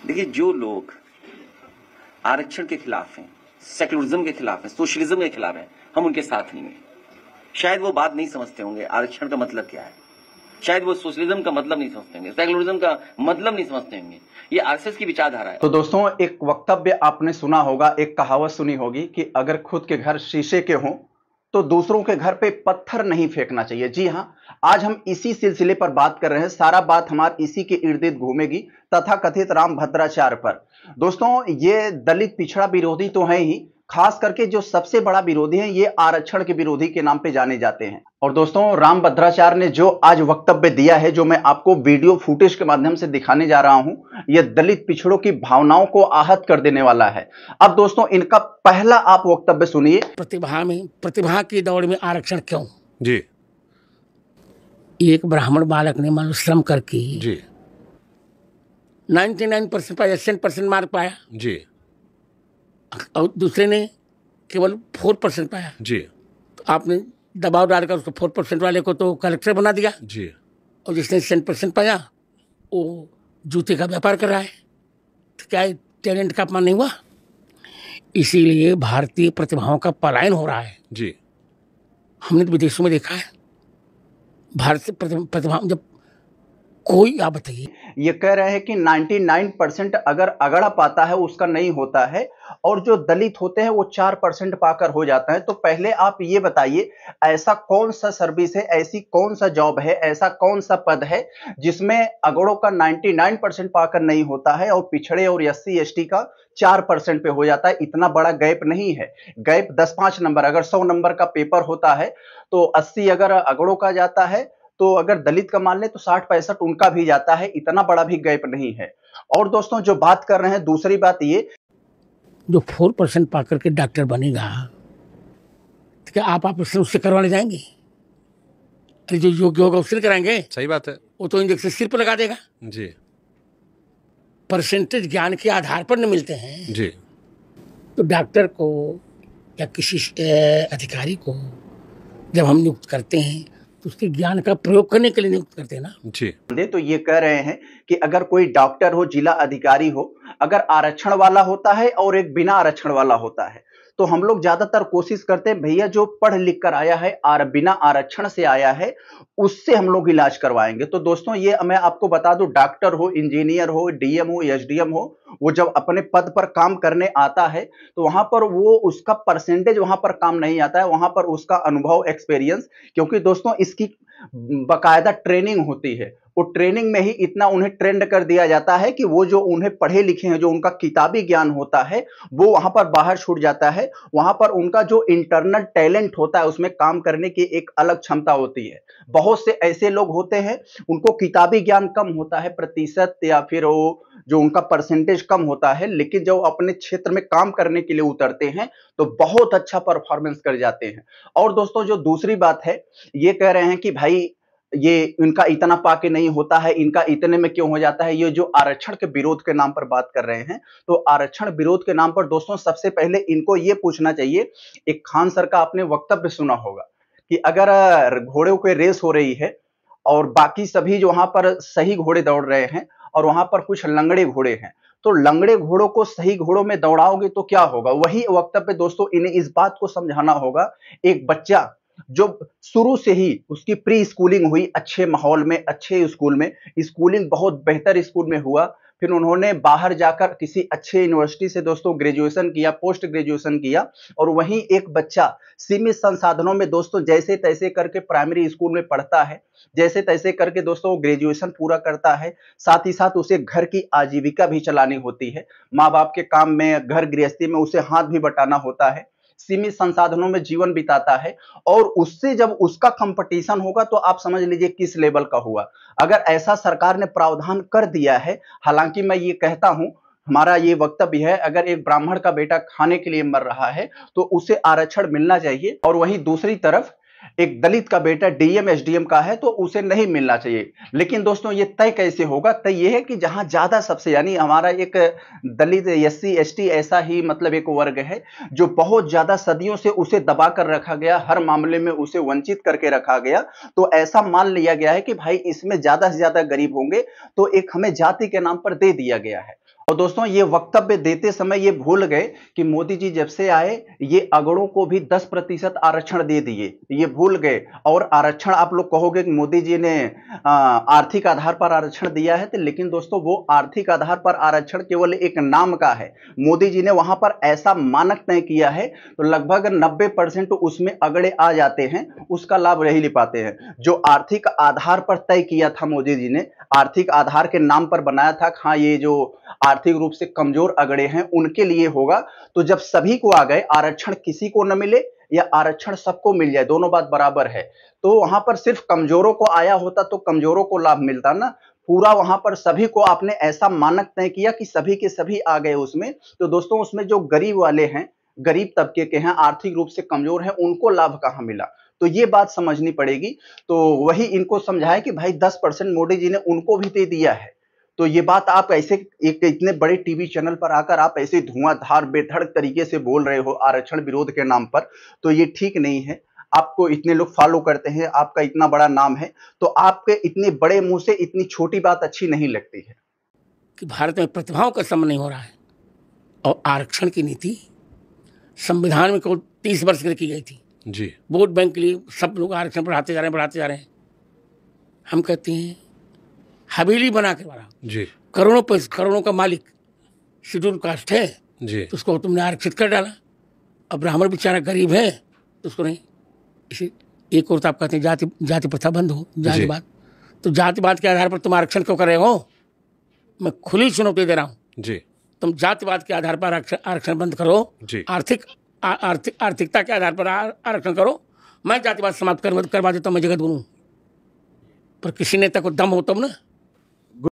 देखिए, जो लोग आरक्षण के खिलाफ हैं, सेक्युलरिज्म के खिलाफ हैं, सोशलिज्म के खिलाफ हैं, हम उनके साथ नहीं हैं। शायद वो बात नहीं समझते होंगे आरक्षण का मतलब क्या है, शायद वो सोशलिज्म का मतलब नहीं समझते होंगे, सेक्युलरिज्म का मतलब नहीं समझते होंगे। ये आरएसएस की विचारधारा है। तो दोस्तों, एक वक्तव्य आपने सुना होगा, एक कहावत सुनी होगी कि अगर खुद के घर शीशे के हों तो दूसरों के घर पे पत्थर नहीं फेंकना चाहिए। जी हां, आज हम इसी सिलसिले पर बात कर रहे हैं। सारा बात हमारी इसी के इर्द गिर्द घूमेगी, तथाकथित राम भद्राचार्य पर। दोस्तों, ये दलित पिछड़ा विरोधी तो है ही, खास करके जो सबसे बड़ा विरोधी है, ये आरक्षण के विरोधी के नाम पे जाने जाते हैं। और दोस्तों, राम भद्राचार्य ने जो आज वक्तव्य दिया है, जो मैं आपको वीडियो फुटेज के माध्यम से दिखाने जा रहा हूं, यह दलित पिछड़ों की भावनाओं को आहत कर देने वाला है। अब दोस्तों, इनका पहला आप वक्तव्य सुनिए। प्रतिभा की दौड़ में आरक्षण क्यों? जी। एक ब्राह्मण बालक ने मान श्रम करके जी 99% पाया, 100% मार्क पाया जी और दूसरे ने केवल 4% पाया। जी तो आपने दबाव डालकर उसको 4% वाले को तो कलेक्टर बना दिया जी और जिसने 100% पाया वो जूते का व्यापार कर रहा है। तो क्या टैलेंट का अपमान नहीं हुआ? इसीलिए भारतीय प्रतिभाओं का पलायन हो रहा है। जी। हमने तो विदेशों में देखा है, भारतीय प्रतिभा जब कोई, आप बताइए। ये कह रहे हैं कि 99% अगर अगड़ा पाता है उसका नहीं होता है, और जो दलित होते हैं वो 4% पाकर हो जाता है। तो पहले आप ये बताइए, ऐसा कौन सा सर्विस है, ऐसी कौन सा जॉब है, ऐसा कौन सा पद है जिसमें अगड़ों का 99% पाकर नहीं होता है और पिछड़े और SC ST का 4% पे हो जाता है? इतना बड़ा गैप नहीं है, गैप 10-5 नंबर। अगर 100 नंबर का पेपर होता है तो 80 अगर अगड़ों का जाता है, तो अगर दलित का मान ले तो 60-65 उनका भी जाता है। इतना बड़ा भी गैप नहीं है। और दोस्तों, जो बात कर रहे हैं, दूसरी बात ये, जो 4% पाकर के डॉक्टर बनेगा तो क्या आप उससे करवाने जाएंगे? अरे जो योग्य होगा उससे कराएंगे। सही बात है। वो तो इंजेक्शन सिर पर लगा देगा। जी परसेंटेज ज्ञान के आधार पर न मिलते हैं। जी। तो डॉक्टर को या किसी अधिकारी को जब हम नियुक्त करते हैं तो उसके ज्ञान का प्रयोग करने के लिए नियुक्त करते हैं ना। जी। तो ये कह रहे हैं कि अगर कोई डॉक्टर हो, जिला अधिकारी हो, अगर आरक्षण वाला होता है और एक बिना आरक्षण वाला होता है, तो हम लोग ज्यादातर कोशिश करते हैं भैया जो पढ़ लिख कर आया है और बिना आरक्षण से आया है उससे हम लोग इलाज करवाएंगे। तो दोस्तों, ये मैं आपको बता दूं, डॉक्टर हो, इंजीनियर हो, DM हो, SDM हो, वो जब अपने पद पर काम करने आता है तो वहां पर वो उसका परसेंटेज वहां पर काम नहीं आता है, वहां पर उसका अनुभव, एक्सपीरियंस, क्योंकि दोस्तों इसकी बकायदा ट्रेनिंग होती है। वो ट्रेनिंग में ही इतना उन्हें ट्रेंड कर दिया जाता है कि वो जो उन्हें पढ़े लिखे हैं, जो उनका किताबी ज्ञान होता है, वो वहां पर बाहर छूट जाता है। वहां पर उनका जो इंटरनल टैलेंट होता है, उसमें काम करने की एक अलग क्षमता होती है। बहुत से ऐसे लोग होते हैं, उनको किताबी ज्ञान कम होता है, प्रतिशत या फिर वो जो उनका परसेंटेज कम होता है, लेकिन जब अपने क्षेत्र में काम करने के लिए उतरते हैं तो बहुत अच्छा परफॉर्मेंस कर जाते हैं। और दोस्तों, जो दूसरी बात है, ये कह रहे हैं कि भाई ये इनका इतना पाके नहीं होता है, इनका इतने में क्यों हो जाता है। ये जो आरक्षण के विरोध के नाम पर बात कर रहे हैं, तो आरक्षण विरोध के नाम पर दोस्तों सबसे पहले इनको ये पूछना चाहिए। एक खान सर का आपने वक्तव्य सुना होगा कि अगर घोड़ों की रेस हो रही है और बाकी सभी जो वहां पर सही घोड़े दौड़ रहे हैं और वहां पर कुछ लंगड़े घोड़े हैं, तो लंगड़े घोड़ों को सही घोड़ों में दौड़ाओगे तो क्या होगा? वही वक्तव्य दोस्तों, इन्हें इस बात को समझाना होगा। एक बच्चा जो शुरू से ही उसकी प्री स्कूलिंग हुई अच्छे माहौल में, अच्छे स्कूल में, स्कूलिंग बहुत बेहतर स्कूल में हुआ, फिर उन्होंने बाहर जाकर किसी अच्छे यूनिवर्सिटी से दोस्तों ग्रेजुएशन किया, पोस्ट ग्रेजुएशन किया, और वहीं एक बच्चा सीमित संसाधनों में दोस्तों जैसे तैसे करके प्राइमरी स्कूल में पढ़ता है, जैसे तैसे करके दोस्तों ग्रेजुएशन पूरा करता है, साथ ही साथ उसे घर की आजीविका भी चलानी होती है, माँ बाप के काम में, घर गृहस्थी में उसे हाथ भी बटाना होता है, सीमित संसाधनों में जीवन बिताता है, और उससे जब उसका कंपटीशन होगा तो आप समझ लीजिए किस लेवल का हुआ। अगर ऐसा सरकार ने प्रावधान कर दिया है, हालांकि मैं ये कहता हूं, हमारा ये वक्तव्य है, अगर एक ब्राह्मण का बेटा खाने के लिए मर रहा है तो उसे आरक्षण मिलना चाहिए, और वहीं दूसरी तरफ एक दलित का बेटा DM SDM का है तो उसे नहीं मिलना चाहिए। लेकिन दोस्तों, ये तय कैसे होगा? तय ये है कि जहां ज्यादा सबसे, यानी हमारा एक दलित SC ST ऐसा ही मतलब एक वर्ग है जो बहुत ज्यादा सदियों से उसे दबा कर रखा गया, हर मामले में उसे वंचित करके रखा गया। तो ऐसा मान लिया गया है कि भाई इसमें ज्यादा से ज्यादा गरीब होंगे, तो एक हमें जाति के नाम पर दे दिया गया है। और दोस्तों ये वक्तव्य देते समय ये भूल गए कि मोदी जी जब से आए ये अगड़ों को भी 10% आरक्षण दे दिए, ये भूल गए। और आरक्षण आप लोग कहोगे कि मोदी जी ने आर्थिक आधार पर आरक्षण दिया है, तो लेकिन दोस्तों वो आर्थिक आधार पर आरक्षण केवल एक नाम का है। मोदी जी ने वहां पर ऐसा मानक तय किया है तो लगभग 90% उसमें अगड़े आ जाते हैं, उसका लाभ नहीं ले पाते हैं। जो आर्थिक आधार पर तय किया था मोदी जी ने, आर्थिक आधार के नाम पर बनाया था, हाँ ये जो आर्थिक रूप से कमजोर अगड़े हैं उनके लिए होगा। तो जब सभी को आ गए, आरक्षण किसी को न मिले या आरक्षण सबको मिल जाए, दोनों बात बराबर है, तो वहां पर सिर्फ कमजोरों को आया होता तो कमजोरों को लाभ मिलता ना। पूरा वहां पर सभी को आपने ऐसा मानक तय किया कि सभी के सभी आ गए उसमें। तो दोस्तों उसमें जो गरीब वाले हैं, गरीब तबके के हैं, आर्थिक रूप से कमजोर हैं, उनको लाभ कहां मिला? तो ये बात समझनी पड़ेगी। तो वही इनको समझाए कि भाई 10% मोदी जी ने उनको भी दे दिया है। तो ये बात आप ऐसे एक इतने बड़े टीवी चैनल पर आकर आप ऐसे धुआंधार बेधड़क तरीके से बोल रहे हो आरक्षण विरोध के नाम पर, तो ये ठीक नहीं है। आपको इतने लोग फॉलो करते हैं, आपका इतना बड़ा नाम है, तो आपके इतने बड़े मुंह से इतनी छोटी बात अच्छी नहीं लगती है कि भारत में प्रतिभाओं का सम्मान नहीं हो रहा है। और आरक्षण की नीति संविधान में केवल 30 वर्ष के लिए की गई थी जी। वोट बैंक के लिए सब लोग आरक्षण बढ़ाते जा रहे हैं। हम कहते हैं हवेली बना के वाला जी, करोड़ों का मालिक शेड्यूल कास्ट है जी, तो उसको तुमने आरक्षित कर डाला। अब ब्राह्मण बेचारा गरीब है तो उसको नहीं। इसी एक और तो आप कहते हैं जाति प्रथा बंद हो, जातिवाद। तो जातिवाद के आधार पर तुम आरक्षण क्यों कर रहे हो? मैं खुली चुनौती दे रहा हूँ जी, तुम जातिवाद के आधार पर आरक्षण बंद करो, जी। आर्थिकता के आधार पर आरक्षण करो। मैं जातिवाद समाप्त करवा देता हूँ, मैं जगत गुरु। पर किसी नेता को दम हो तब ना